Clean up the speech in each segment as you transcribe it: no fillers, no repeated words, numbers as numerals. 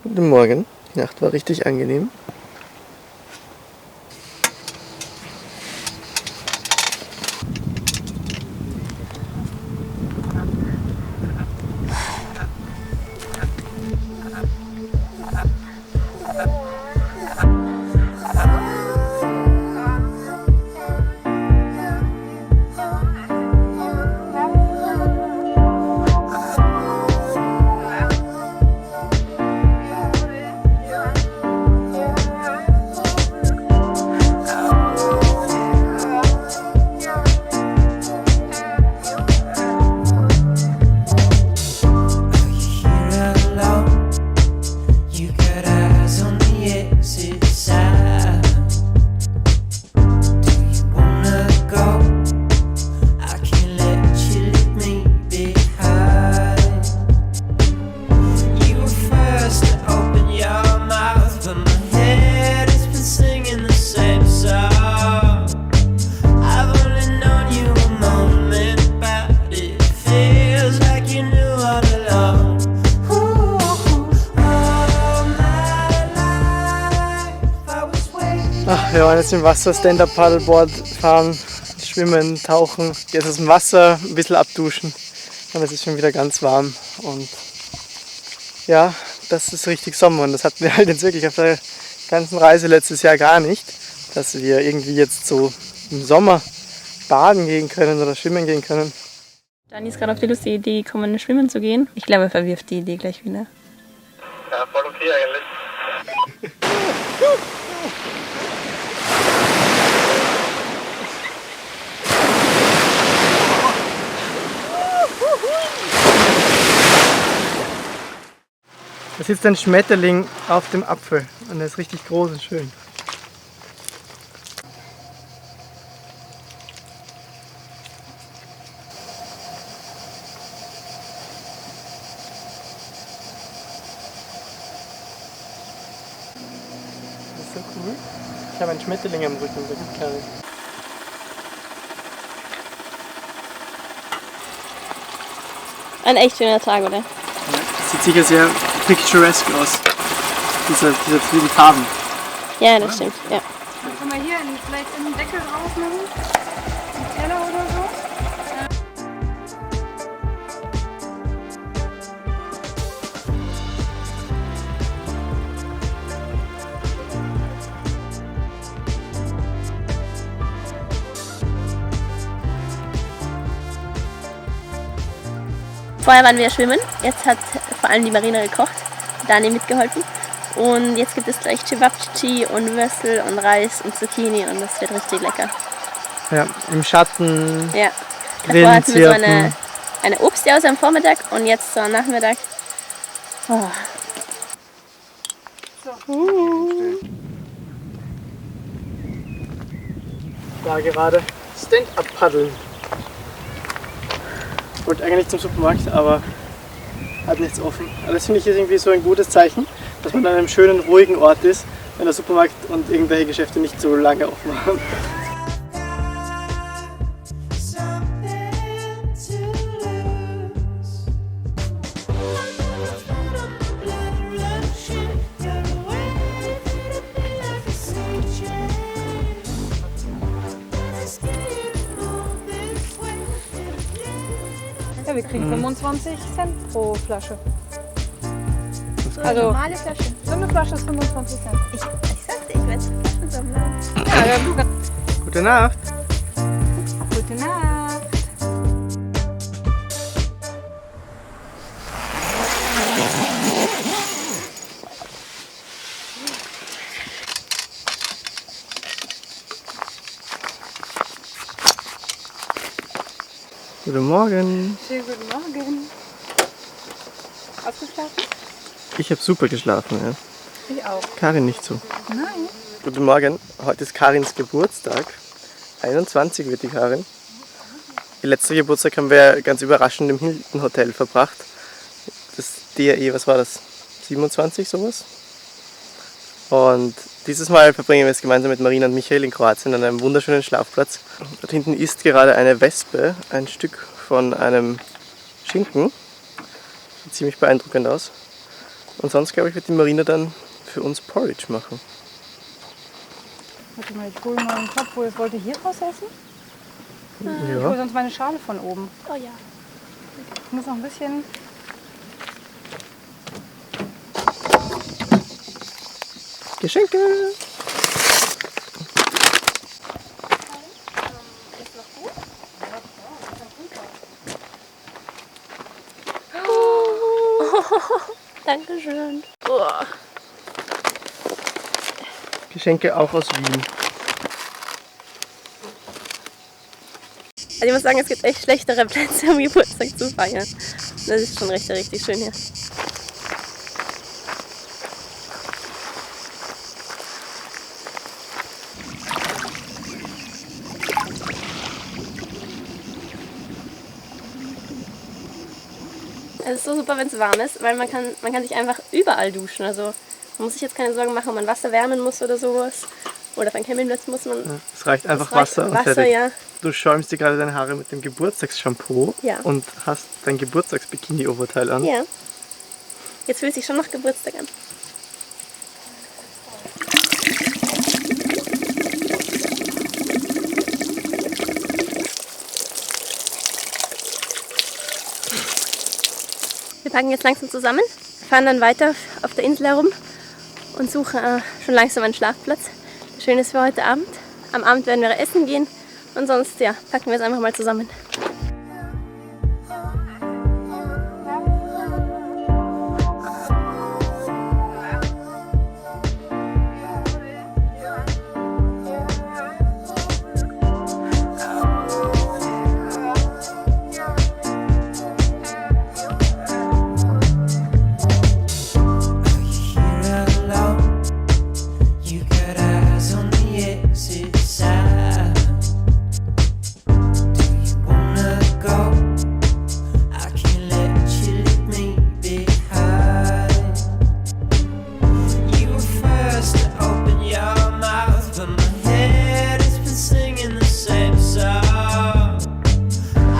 Guten Morgen. Die Nacht war richtig angenehm. Ach, wir waren jetzt im Wasser, Stand-Up-Paddleboard fahren, schwimmen, tauchen, jetzt aus dem Wasser ein bisschen abduschen und es ist schon wieder ganz warm und ja, das ist richtig Sommer und das hatten wir halt jetzt wirklich auf der ganzen Reise letztes Jahr gar nicht, dass wir irgendwie jetzt so im Sommer baden gehen können oder schwimmen gehen können. Dani ist gerade auf die lustige Idee gekommen, schwimmen zu gehen. Ich glaube, er verwirft die Idee gleich wieder. Ja, voll okay eigentlich. Da sitzt ein Schmetterling auf dem Apfel und der ist richtig groß und schön. Das ist so cool. Ich habe einen Schmetterling am Rücken, so gut klein. Ein echt schöner Tag, oder? Ja, das sieht sicher sehr picturesque aus. Diese vielen Farben. Ja, das stimmt. Ja. Kann man hier vielleicht einen Deckel drauf machen? Einen Teller oder so? Vorher waren wir schwimmen, jetzt hat vor allem die Marina gekocht, Dani mitgeholfen. Und jetzt gibt es gleich Cevapcici und Würstel und Reis und Zucchini und das wird richtig lecker. Ja, im Schatten. Ja. Davor Grillen, hatten wir so Zirpen. eine Obstjause am Vormittag und jetzt so am Nachmittag. Oh. Da gerade Stand-Up paddeln. Ich wollte eigentlich zum Supermarkt, aber hat nichts offen. Aber das finde ich ist irgendwie so ein gutes Zeichen, dass man an einem schönen, ruhigen Ort ist, wenn der Supermarkt und irgendwelche Geschäfte nicht so lange offen haben. Ja, wir kriegen 25 Cent pro Flasche. So Also- normale Flasche. So eine Flasche ist 25 Cent. Ich sagte, ich werde Flaschensammler. Ja, ja, du kannst. Gute Nacht! Gute Nacht. Guten Morgen! Schönen guten Morgen. Ausgeschlafen? Ich habe super geschlafen, ja. Ich auch. Karin nicht so. Nein. Guten Morgen, heute ist Karins Geburtstag. 21 wird die Karin. Ihr letzter Geburtstag haben wir ganz überraschend im Hilton Hotel verbracht. Das DRE, was war das? 27 sowas? Und dieses Mal verbringen wir es gemeinsam mit Marina und Michael in Kroatien an einem wunderschönen Schlafplatz. Dort hinten isst gerade eine Wespe ein Stück von einem Schinken. Sieht ziemlich beeindruckend aus. Und sonst, glaube ich, wird die Marina dann für uns Porridge machen. Warte mal, ich hole mal einen Topf, wo ich wollte hier draus essen. Ich hole Ja. sonst meine Schale von oben. Oh ja. Ich muss noch ein bisschen. Geschenke! Dankeschön. Oh. Geschenke auch aus Wien. Also ich muss sagen, es gibt echt schlechtere Plätze, um Geburtstag zu feiern. Das ist schon richtig, richtig schön hier. Es ist so super, wenn es warm ist, weil man kann sich einfach überall duschen. Also man muss sich jetzt keine Sorgen machen, ob man Wasser wärmen muss oder sowas. Oder auf einen Campingplatz muss man. Ja, es reicht einfach Es reicht Wasser und Wasser, fertig. ja. Du schäumst dir gerade deine Haare mit dem Geburtstagsshampoo Ja. und hast dein Geburtstagsbikini-Oberteil an. Ja. Jetzt fühlt sich schon nach Geburtstag an. Wir packen jetzt langsam zusammen, fahren dann weiter auf der Insel herum und suchen schon langsam einen Schlafplatz. Das Schöne ist für heute Abend. Am Abend werden wir essen gehen und sonst ja, packen wir es einfach mal zusammen. You got eyes on the exit side. Do you wanna go? I can't let you leave me behind. You were first to open your mouth, but my head has been singing the same song.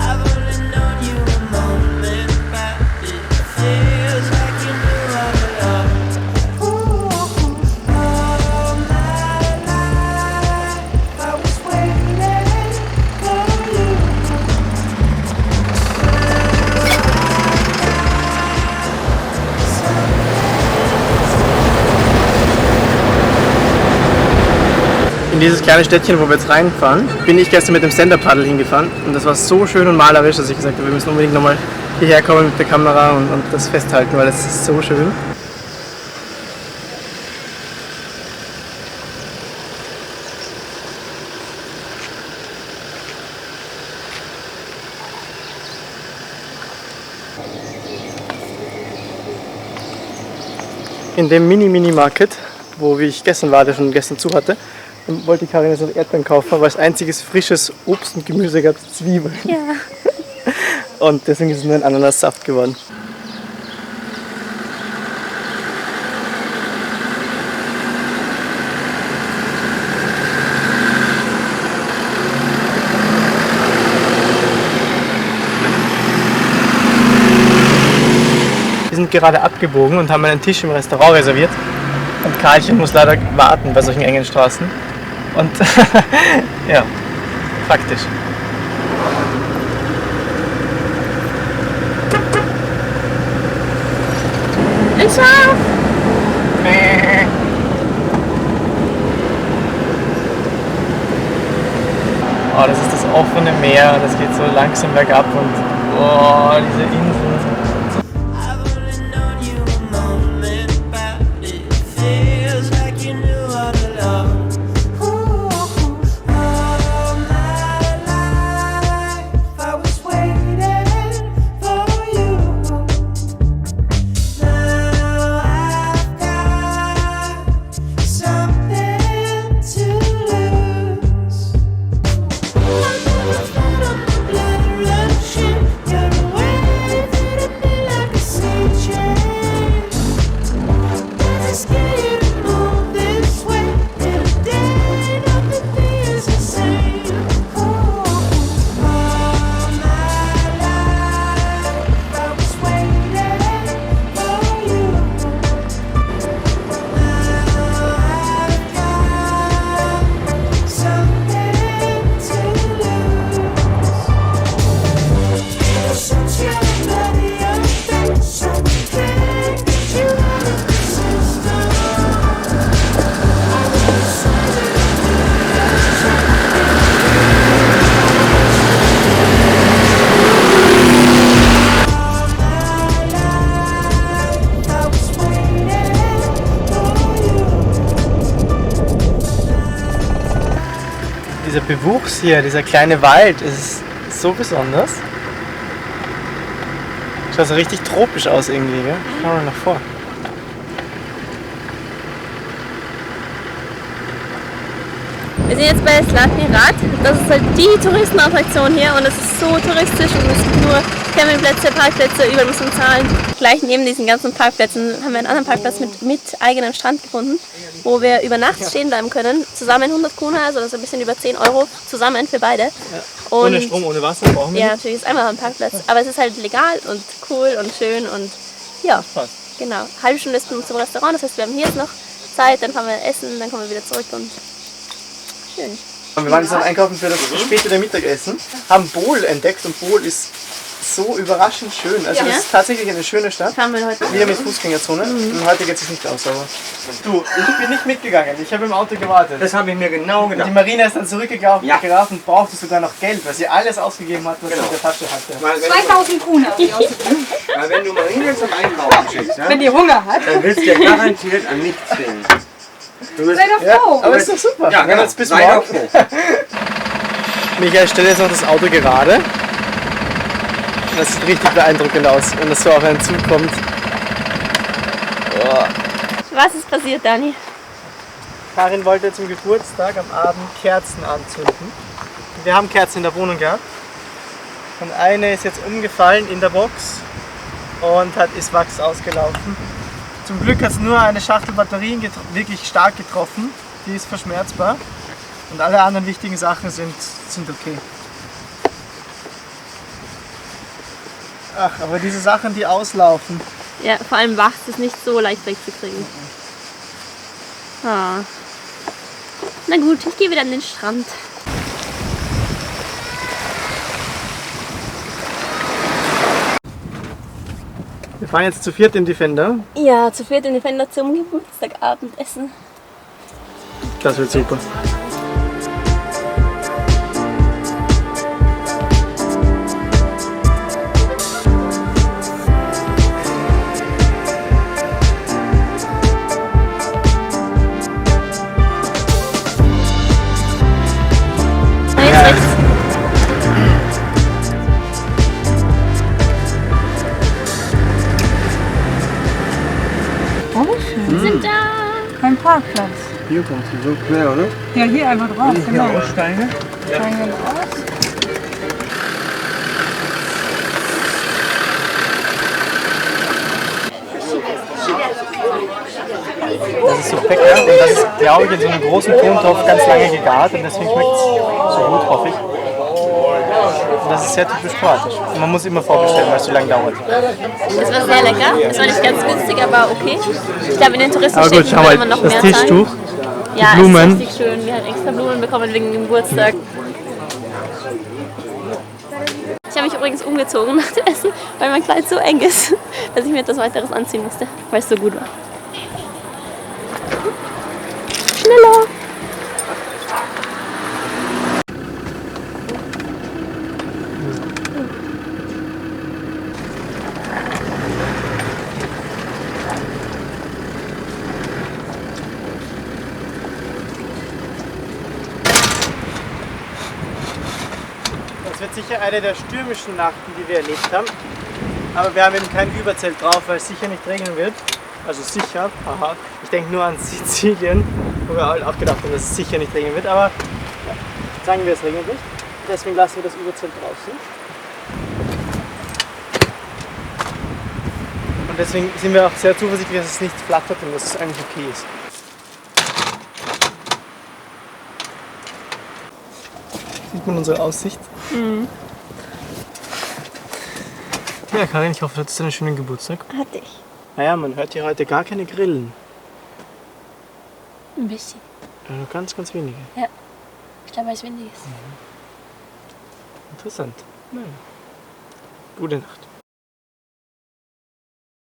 I've only known you a moment, but it feels like you knew all along. In dieses kleine Städtchen, wo wir jetzt reinfahren, bin ich gestern mit dem Stand-Up-Paddle hingefahren. Und das war so schön und malerisch, dass ich gesagt habe, wir müssen unbedingt nochmal hierher kommen mit der Kamera und das festhalten, weil das ist so schön. In dem Mini-Market, wo wie ich gestern war, der schon gestern zu hatte, wollte die Karin jetzt noch Erdbeeren kaufen, weil es einziges frisches Obst und Gemüse gab, Zwiebeln. Ja. Und deswegen ist es nur ein Ananassaft geworden. Wir sind gerade abgebogen und haben einen Tisch im Restaurant reserviert. Und Karlchen muss leider warten bei solchen engen Straßen. Und ja, praktisch. Ein Schaf! Oh, das ist das offene Meer, das geht so langsam bergab und oh, diese Inseln. I've only known you a moment, but it feels like you knew all along. All my life I was waiting for you. Now I've got something to lose. I'm on the blood rushing. You're a wave in a Dieser Bewuchs hier, dieser kleine Wald, ist so besonders. Schaut so richtig tropisch aus irgendwie, gell? Schau mal nach vor. Wir sind jetzt bei Zlatni Rat. Das ist halt die Touristenattraktion hier und es ist so touristisch und es gibt nur Campingplätze, Parkplätze, überall muss man zahlen. Gleich neben diesen ganzen Parkplätzen haben wir einen anderen Parkplatz mit eigenem Strand gefunden, wo wir über Nacht stehen bleiben können. Zusammen 100 Kuna, also das ist ein bisschen über 10 Euro zusammen für beide. Ja. Und ohne Strom, ohne Wasser brauchen wir ja, nicht. natürlich ist einmal ein Parkplatz, aber es ist halt legal und cool und schön und ja, Passt. genau. Halbe Stunde ist zum Restaurant, das heißt wir haben hier jetzt noch Zeit, dann fahren wir essen, dann kommen wir wieder zurück und schön. Und wir waren jetzt am Einkaufen für das spätere Mittagessen, haben Bol entdeckt und Bol ist so überraschend schön. Also das ist tatsächlich eine schöne Stadt. Fahren wir heute. Wieder mit Fußgängerzone. Und heute geht es nicht aus, aber. Du, ich bin nicht mitgegangen. Ich habe im Auto gewartet. Das habe ich mir genau Und die gedacht. Marina ist dann zurückgelaufen Ja. und brauchte sogar noch Geld, weil sie alles ausgegeben hat, was sie in der Tasche hatte. Weil 2000 Kuna. weil wenn du Marina zum Einkaufen schickst, ja, Wenn die Hunger hat. dann willst du ja garantiert an nichts denken. Du bist, Sei doch Ja, froh. aber ist doch super. ja, Dann genau. jetzt bis Sei doch morgen. froh. Michael stellt jetzt noch das Auto gerade. Das sieht richtig beeindruckend aus, wenn das so auf einen zukommt. Was ist passiert, Dani? Karin wollte zum Geburtstag am Abend Kerzen anzünden. Wir haben Kerzen in der Wohnung gehabt. Und eine ist jetzt umgefallen in der Box und ist Wachs ausgelaufen. Zum Glück hat es nur eine Schachtel Batterien wirklich stark getroffen. Die ist verschmerzbar. Und alle anderen wichtigen Sachen sind okay. Ach, aber diese Sachen, die auslaufen. Ja, vor allem Wachs ist nicht so leicht wegzukriegen. Ah. Na gut, ich gehe wieder an den Strand. Wir fahren jetzt zu viert im Defender. Ja, zu viert in Defender zum Geburtstagabendessen. Das wird super. Jetzt rechts. Oh, schön. Wir sind da. Beim Parkplatz. Hier kommst du so quer, oder? Ja, hier einfach drauf, genau. aussteigen. Steigen wir aus. Das ist so lecker und das ist, glaube ich, in so einem großen Tontopf ganz lange gegart und deswegen schmeckt es so gut, hoffe ich. Und das ist sehr typisch kroatisch. Und man muss immer vorbestellen, weil es so lange dauert. Es war sehr lecker. Es war nicht ganz günstig, aber okay. Ich glaube, in den Aber gut, Touristenstädten schau würde mal, man noch das mehr Tischtuch, zahlen. die Ja, Blumen. es ist richtig schön. Wir haben extra Blumen bekommen wegen dem Geburtstag. Ich habe mich übrigens umgezogen nach dem Essen, weil mein Kleid so eng ist, dass ich mir etwas weiteres anziehen musste, weil es so gut war. Schneller! Das wird sicher eine der stürmischen Nachten, die wir erlebt haben. Aber wir haben eben kein Überzelt drauf, weil es sicher nicht regnen wird. Also sicher, haha. Ich denke nur an Sizilien, wo wir halt auch gedacht haben, dass es sicher nicht regnen wird. Aber ja, sagen wir, es regnet nicht. Deswegen lassen wir das Überzelt draußen. Und deswegen sind wir auch sehr zuversichtlich, dass es nicht flattert und dass es eigentlich okay ist. Sieht man unsere Aussicht? Ja, Karin, ich hoffe, du hattest einen schönen Geburtstag. Hatte ich. Naja, man hört hier heute gar keine Grillen. Ein bisschen. Nur ganz, ganz wenige. Ich glaube, weil es windig ist. Interessant. Naja. Gute Nacht.